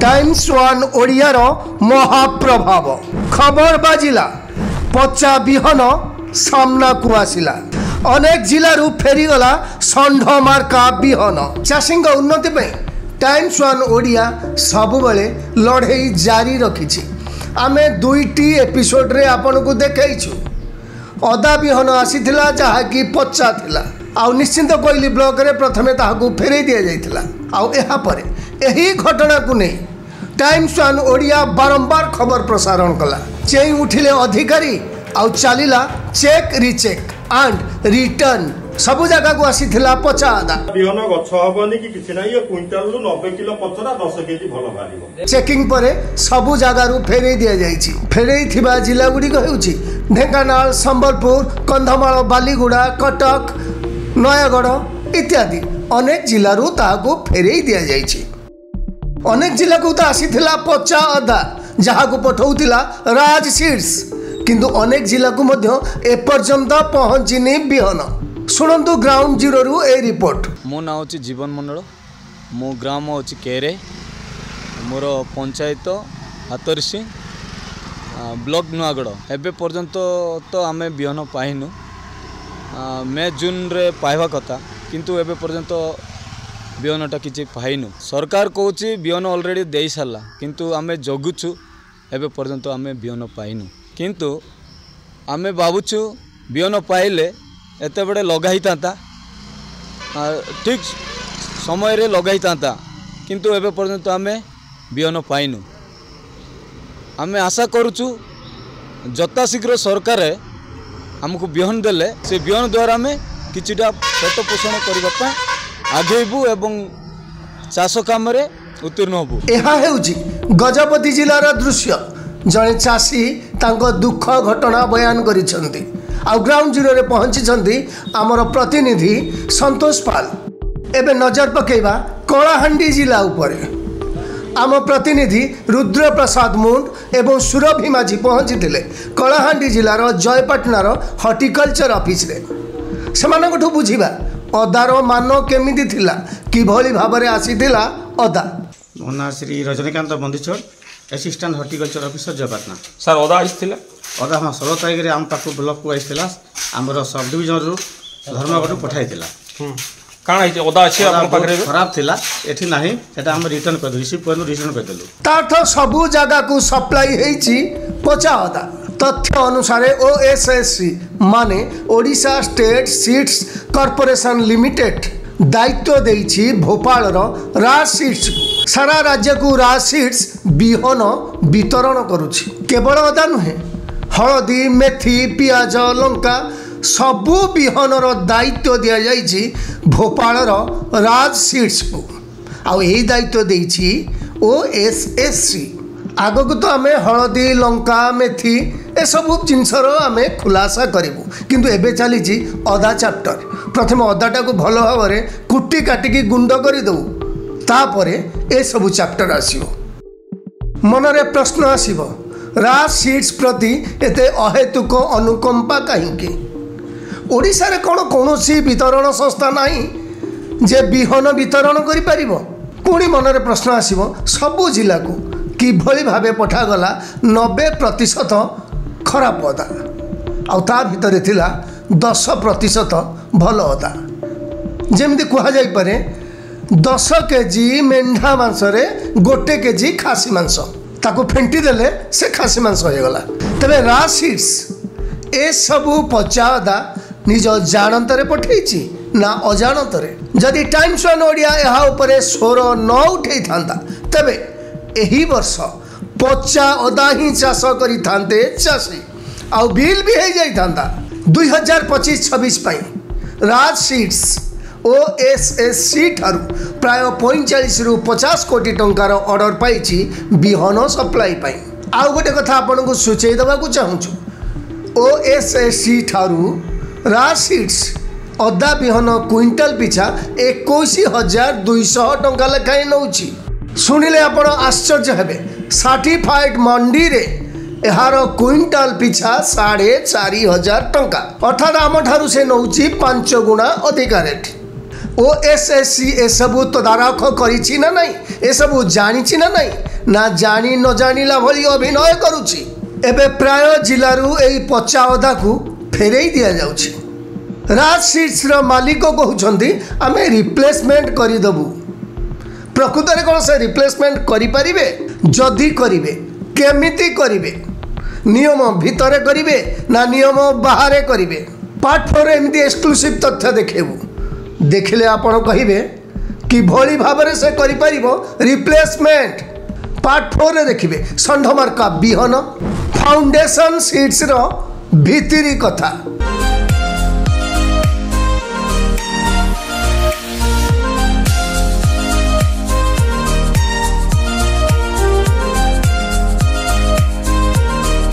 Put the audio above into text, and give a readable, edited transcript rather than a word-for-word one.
Times one Odia रो महाप्रभाव खबर बाजिला पचा बिहन सामना को आसिला अनेक जिलू फेरीगला षंढ मार्का बिहन चाषी उन्नति पे टाइम्स वन ओडिया सबुबले लड़े जारी रखी आमे दुईटी एपिसोड रे आपन को देखैछु अदा बिहन आसीथिला जहाँकि पचा थिला आउ निश्चिंत कोइली ब्लॉक रे प्रथमे ताहाकू फेरे दिया जाइथिला आउ एहा परे एही घटना को नहीं टाइम्स वन ओडिया बारंबार खबर प्रसारण कला चेई उठिले अधिकारी आउ चलीला चेक रिचेक एंड रिटर्न सबु जगह को आसीथिला पचा आदा बिहन गछ हबनी कि किछि ना ये क्विंटल रु 90 किलो पचरा 10 केजी भलो बारिबो चेकिंग परे सबु जगह रु फेरे दिया जाइछि फेरे थिबा जिला गुडी कहउछि ढेंकानाल संबलपुर कंधमाल बालीगुड़ा कटक नयागढ़ इत्यादि अनेक जिला रु ताहाकू फेरे दिया जाइछि अनेक जिला को तो आसीथिला पचा अदा जहाँ को पठाउथिला राज सीड्स किंतु अनेक जिला को मध्य एपर्यंत पहुँचनी बिहन शुणु ग्राउंड जीरो रु ए रिपोर्ट मो ना होची जीवन मंडल मो ग्राम होची केरे मोर पंचायत हातरसी ब्लॉक नुआगढ़ एबे पर्यंत तो आमे बिहन पाइनु मे जून रे पाइबा कथा किंतु एबे पर्यंत बिहनटा किसी पाइनु सरकार कौच बिहन ऑलरेडी दे सारा किंतु आमे जगुछु एबे पर्यंत आमे बिहन पाइनु किंतु आमे भावुछु बिहन पाइले एते बड़े लगाई था ठीक समय रे लगाई था किंतु एबे पर्यंत आमे बिहन पाइनु आमे आशा करुछु जता शीघ्र सरकार हमको बिहन देले से बिहन द्वारा आमे किछिटा पेट पोषण करबा आगेबू एवं चाष काम रे उत्तीर्ण होबू एहा हेउजी गजपति जिलार दृश्य जड़े चाषी तांको दुख घटना बयान करिसंती आ ग्राउंड जीरो रे पहुंची आमर प्रतिनिधि संतोष पाल एबे नजर पकेबा कलाहांडी जिला उपरे आम प्रतिनिधि रुद्र प्रसाद मुंड एवं सुरभि माझी पहुंची कलाहांडी जिलार जयपाटनार हॉर्टिकल्चर ऑफिस रे सेमानकठू बुझिबा अदार मान केमिति थिला किभली भाबरे आसीथिला अदा मो ना Shri Rajnikant Bandichhod assistant horticulture officer Jaipatna sir अदा आइथिला अदा हम 16 तारिख रे आम पाखु ब्लॉक को आइथिला हमर सब डिवीजन रु धर्मगढ़ पठाइथिला काण आइ अदा अछि आपन पाखरे खराब थिला एठी नाही सेटा हम रिटर्न कर रिसीव कर रिटर्न कर देलु ताठ सबु जगह को सप्लाई हेछि पचा अदा तथ्य अनुसार ओएसएससी माने Odisha state seeds corporation limited दायित्व देइछि भोपाल राज सीड्स सारा राज्य को राज सीड्स बिहन वितरण करुछि केवल अदा नुहे हलदी मेथी पियाज लंका सबु बिहन दायित्व दिया जाइछि भोपाल राज सीड्स को आउ यही दायित्व देइछि ओएसएससी आग को तो आम हलदी लंका मेथी ए सब जिनसर आम खुलासा करूँ किंतु एबे चली अदा चैप्टर प्रथम अदाटा को भल भाव में कुटी काटिकी गुंड करदे तापरे ए सब चैप्टर आसो मनरे प्रश्न आसब राज सीड्स प्रति एते अहेतुक अनुकंपा कहीं ओडिशा रे कौन वितरण संस्था नहीं जे बिहन वितरण करि परिबो पुणी मनरे प्रश्न आसब सबु जिला को किभली भावे पठागला 90% खराब अदा आउ ता भितर थिला 10% भल अदा जेमती कह जाई पारे 10 केजी मेंढा मांस रे 1 केजी खासी मांस ताको फेंटी देले से खासी मांस हो गला तबे राज सीड्स ए सबु पचा अदा निज जानंतरे पठेछि ना अजानतरे जदि टाइम्स वन ओडिया एहा उपरे स्वर न उठे थांता तबे एही वर्ष पचा अदा ही चाष करि थांते चाषी आउ बिल भी हो जाई थांता 2025-26 पाई राज सीड्स ओएसएससी ठारू प्राय 45 रु 50 कोटी टंकार ऑर्डर पाइछि बिहन सप्लाई पाई आउ गोटे कथा आपन को सूचई देबा को चाहूछु ओएसएससी ठारू राज सीड्स अदा बिहन क्विंटल पिछा 21,200 टंका लेखाई नौछि शुणिले आपण आश्चर्य हेबे सर्टिफाइड मंडी रे एहार क्विंटल पिछा 4,500 टंका अर्थात आम ठारू से नौछि 5 गुणा अधिक रेट ओएसएससी ए सबु तदारख करिछि ना नहीं ए सबु जानिछि ना नहीं ना जानी न जानिला भली अभिनय करुछि। एबे प्राय जिलारू एई पचा अदा को फेरई दिया जाउछि। राज सीड्स रो मालिक कहउछंती आमे रिप्लेसमेंट करि दबु। प्रकृत में कौन से रिप्लेसमेंट करें जदि करेंगे केमिति करेंगे नियम भितर करेंगे ना नियम बाहर करेंगे। पार्ट 4 एमती एक्सक्लूसिव तथ्य देखबू देखिले आपण कहे कि भली भाव से कर रिप्लेसमेंट। पार्ट 4 रे देखिए षंढमार्का बिहन फाउंडेशन सीड्स रो भितरी कथा।